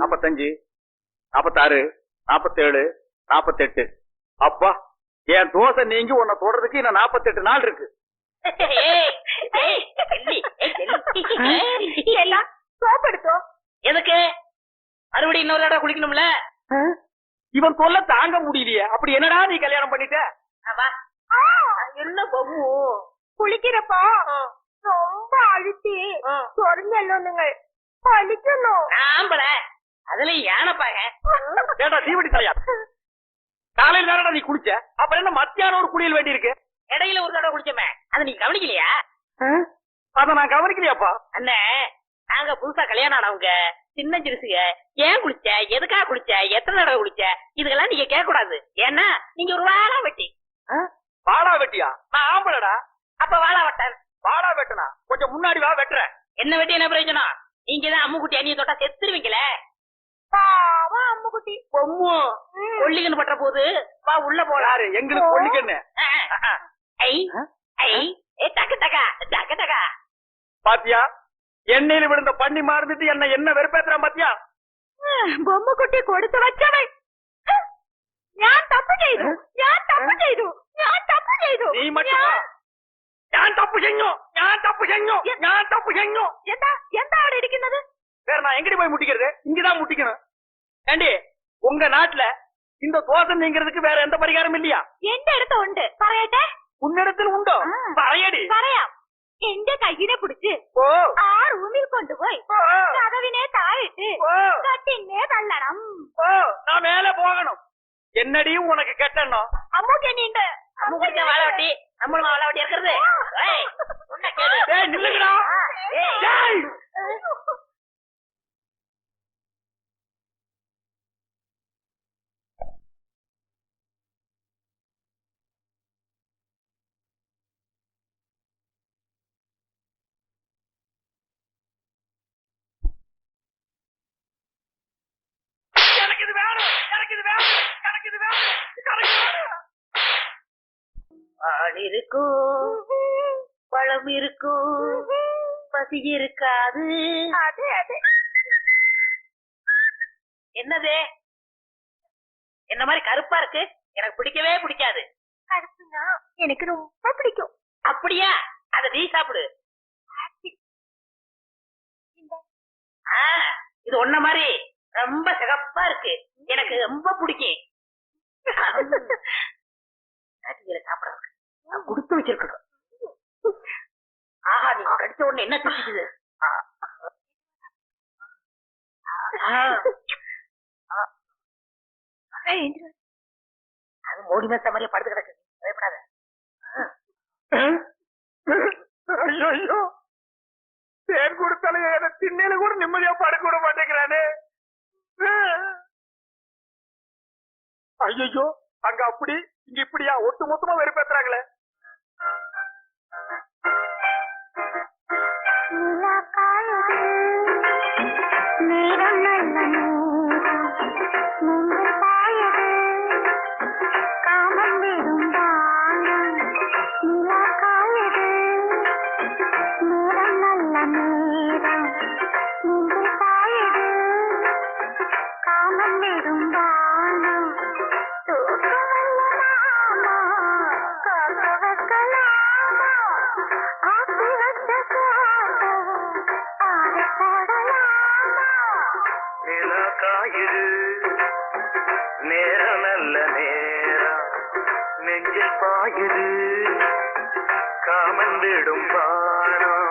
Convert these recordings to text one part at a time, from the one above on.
45, 46, 47, 48. அப்பா, என் தோசை நீங்கி உன்னை தொடறதுக்கு இன்னும் 48 நாள் இருக்கு. எதுக்கு மறுபடியும் இன்னொரு இடம் குளிக்கணும்ல? இவன் தொல்லை தாங்க முடியலையே. அப்படி என்னடா நீ கல்யாணம் பண்ணிட்ட? என்ன பகு குளிக்கிறப்போ ரொம்ப அழுத்தி சொரிஞ்சல்லுங்க பழிக்கணும். ஆம்பள அதுல யானைப்பாங்க. ஏடா தீவடி தலையா, காலையில தானடா நீ குளிச்ச, அப்புறம் என்ன மத்தியானம் ஒரு குளியல் வேண்டி இருக்கு? இடையில ஒரு தடவை குளிச்சமே, அதை நீ கவனிக்கலையா? அத நான் கவனிக்கலையாப்பா. அண்ணே, நாங்க புதுசா கல்யாணம் ஆனவங்க சின்ன சிறுசுங்க. ஏன் குளிச்ச, எதுக்காக குளிச்ச, எத்தனை தடவை குளிச்ச, இதுக்கெல்லாம் நீங்க கேட்க கூடாது. ஏன்னா நீங்க ஒரு வாழா வெட்டி. வாழா வெட்டியா? நான் ஆம்பளடா. அப்ப வாழா வெட்டன். வாழா வெட்டனா? கொஞ்சம் முன்னாடி வா, வெட்டுறேன். என்ன வெட்டி என்ன பிரயோஜனம்? நீங்க தான் அம்முக்குட்டி அண்ணிய தொட்டா செத்துருவீங்களே. அம்முக்குட்டி பொம்மு கொல்லிக்கன்னு பற்ற போது வா உள்ள போலாரு. எங்களுக்கு கொல்லிக்கன்னு டக்கு டக்கா டக்கு டக்கா. பாத்தியா, எண்ணெயில விழுந்த பண்ணி மாறுந்துட்டு என்ன வெறுப்பேத்துறான் பாத்தியா? பொம்மை குட்டி கொடுத்து வச்சவன் நான் தப்பு செய்து, நான் தப்பு செய்து, நான் தப்பு செய்து. நீ மட்டும் ഞാൻ തപ്പ് ചെയ്ഞ്ഞു, ഞാൻ തപ്പ് ചെയ്ഞ്ഞു, ഞാൻ തപ്പ് ചെയ്ഞ്ഞു. എന്താ എന്താ അവിടെ ഇരിക്കുന്നത്? வேற நான் எங்கடி போய் முட்டிக்கிறது? இங்கதான் முட்டிக்கணும். ஏண்டி, உங்க நாட்டுல இந்த தோசை நீங்கிறதுக்கு வேற எந்த பரிகாரம் இல்லையா? എന്റെ അടുത്ത് ഉണ്ട്, പറയട്ടെ? உன்னிடத்தில் உண்டோ? പറയടി. പറയാം. എന്റെ കയ്യിനെ പിടിച്ച് ആ റൂമിൽ കൊണ്ടുപോയി കതവിനെ താഴിട്ട് കട്ടിനെ തള്ളണം. நான் மேல போகணும். என்னடி உனக்கு கெட்டணும்? அம்முக்கு என்னுண்டு. அம்முக்கு வாழ வெட்டி, நம்மளும் வாழ வெட்டி இருக்கிறது. நில்லுங்கடா. பால் இருக்கும், பழம் இருக்கும், பசி இருக்காது. என்னது என்ன மாதிரி கருப்பா இருக்கு? எனக்கு பிடிக்கவே பிடிக்காது. கருப்புனா எனக்கு ரொம்ப பிடிக்கும். அப்படியா? அத நீ சாப்பிடு. இது ஒன்ன மாதிரி ரொம்ப சிகப்பா இருக்கு, எனக்கு ரொம்ப பிடிக்கும். சாப்பிடறதுக்கு கொடுத்து வச்சிருக்கணும். ஆஹா, நீ கடிச்ச உடனே என்ன திக்குது? அது மோடி மேச மாதிரியே படுத்து கிடக்கு, பயப்படாத. ஐயோ, தேன் கொடுத்தாலும் திண்ணையில கூட நிம்மதியா படுக்க விட மாட்டேங்கிறானே. ஐயோ, அங்க அப்படி இங்க இப்படியா ஒட்டு மொத்தமா வெறுப்பேத்துறாங்களே. நேரம் நல்ல நேரம் நெஞ்சில் பாயுது காமன் விடும் பானம்.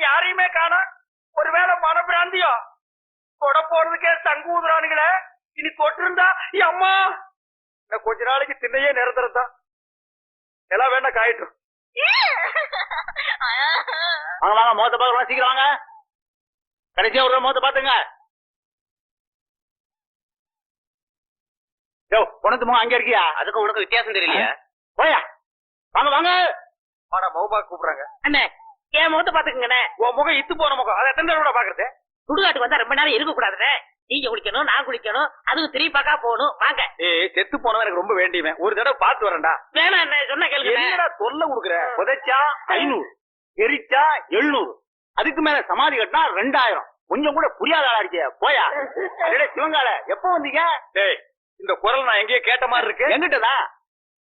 யாரையுமே காணோம். ஒருவேளை மனப்பிராந்தியோ தொட போறதுக்கே சங்கு ஊதுறானுங்களே. இனி தொட்டிருந்தா அம்மா கொஞ்ச நாளைக்கு திண்ணையே நிரந்தரம் தான். எல்லாம் வேண்டாம் காயிட்டும். வாங்க வாங்க முகத்தை பார்க்கலாம், சீக்கிரம் வாங்க. கடைசியா ஒரு முகத்தை பாத்துங்க. யோ உனக்கு முகம் அங்க இருக்கியா? அதுக்கு உனக்கு வித்தியாசம் தெரியலையா? போயா வாங்க வாங்க. ஆனா மௌபா கூப்பிடுறாங்க. அண்ணே என் முகத்தை பாத்துக்கங்கண்ணே. உன் முகம் இத்து போன முகம், அதை எத்தனை தடவை பாக்குறது? சுடுகாட்டுக்கு வந்தா ரொம்ப நேரம் இருக்க கூடாதுண்ணே. நீங்க குளிக்கணும், நான் குளிக்கணும், அதுவும் திரும்பி பார்க்கா போகணும். வாங்க. ஏய் செத்து போனவன் எனக்கு ரொம்ப வேண்டியவன், ஒரு தடவை பார்த்து வரேன்டா. வேணாம் அண்ணே, சொன்ன கேளுங்க. என்னடா தொல்லை கொடுக்குற? புதைச்சா 500, எரிச்சா 700, அதுக்கு மேல சமாதி கட்டினா 2000. கொஞ்சம் கூட புரியாத ஆளா இருக்கிய. போயா. அடே சிவங்கால எப்ப வந்தீங்க? டேய் இந்த குரல் நான் எங்கேயோ கேட்ட மாதிரி இருக்கு. எங்கிட்டதான்.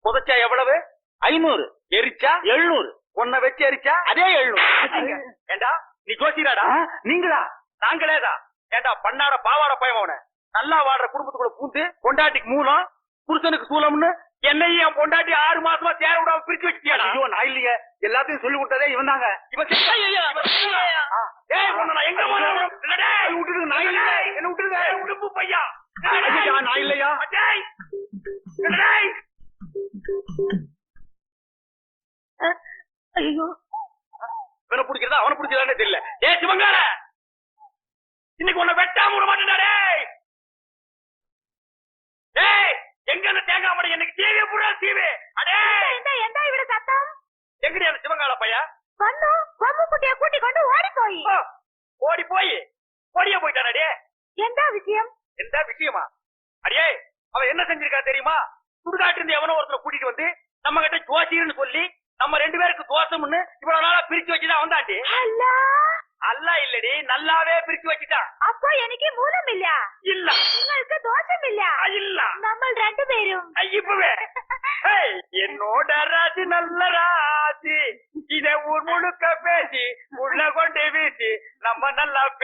புதைச்சா எவ்வளவு? 500, எரிச்சா 700, உன்னை வச்சு எரிச்சா அதே 700. ஏண்டா நீ ஜோசிராடா? நீங்களா? நாங்களேதான். ஏண்டா பண்ணாட பாவாட பயமவன நல்லா வாடுற குடும்பத்துக்குள்ள பூந்து பொண்டாட்டிக்கு மூலம் புருஷனுக்கு சூலம்னு என்னையும் என் பொண்டாட்டி 6 மாசமா சேர விடாம பிரிச்சு வச்சுட்டியாடா? ஐயோ நான் இல்லையே, எல்லாத்தையும் சொல்லி கொடுத்ததே இவன் தாங்க. என்ன விட்டுருங்க உடுப்பு பையா. நான் இல்லையா? ஐயோ இவனை பிடிக்கிறதா அவனை பிடிச்சதானே தெரியல. ஏ சிவங்கால இன்னைக்கு உன்னை வெட்டாம விட மாட்டேன்டா. ஏய் எங்க அந்த தேங்காய் மடை எனக்கு தீவே புடா தீவே. அடே என்ன இவட சத்தம்? எங்கடி அந்த சிவங்கால பையா? வந்து பொம்மை குட்டியை கூட்டி கொண்டு ஓடி போய். ஓடி போய் ஓடியா போயிட்டானே. என்ன விஷயம்? எந்த விஷயமா? அடியே அவன் என்ன செஞ்சிருக்கா தெரியுமா? சுடுகாட்டு இருந்து எவனோ ஒருத்தரை கூட்டிட்டு வந்து நம்ம கிட்ட ஜோசியர்னு சொல்லி நம்ம 2 பேருக்கு தோசம்னு இவ்வளவு நாளா பிரிச்சு வச்சுதான் வந்தாண்டி. அல்ல இல்லடி, நல்லாவே பிரிச்சு வச்சுட்டான். அப்போ எனக்கு மூலம் இல்ல. இல்ல உங்களுக்கு தோஷம் இல்ல. இல்ல நம்ம 2 பேரும் இப்பவே என்னோட ராஜி நல்ல ராஜி, இதை ஊர் முழுக்க பேசி உள்ள கொண்டு வீசி நம்ம நல்லா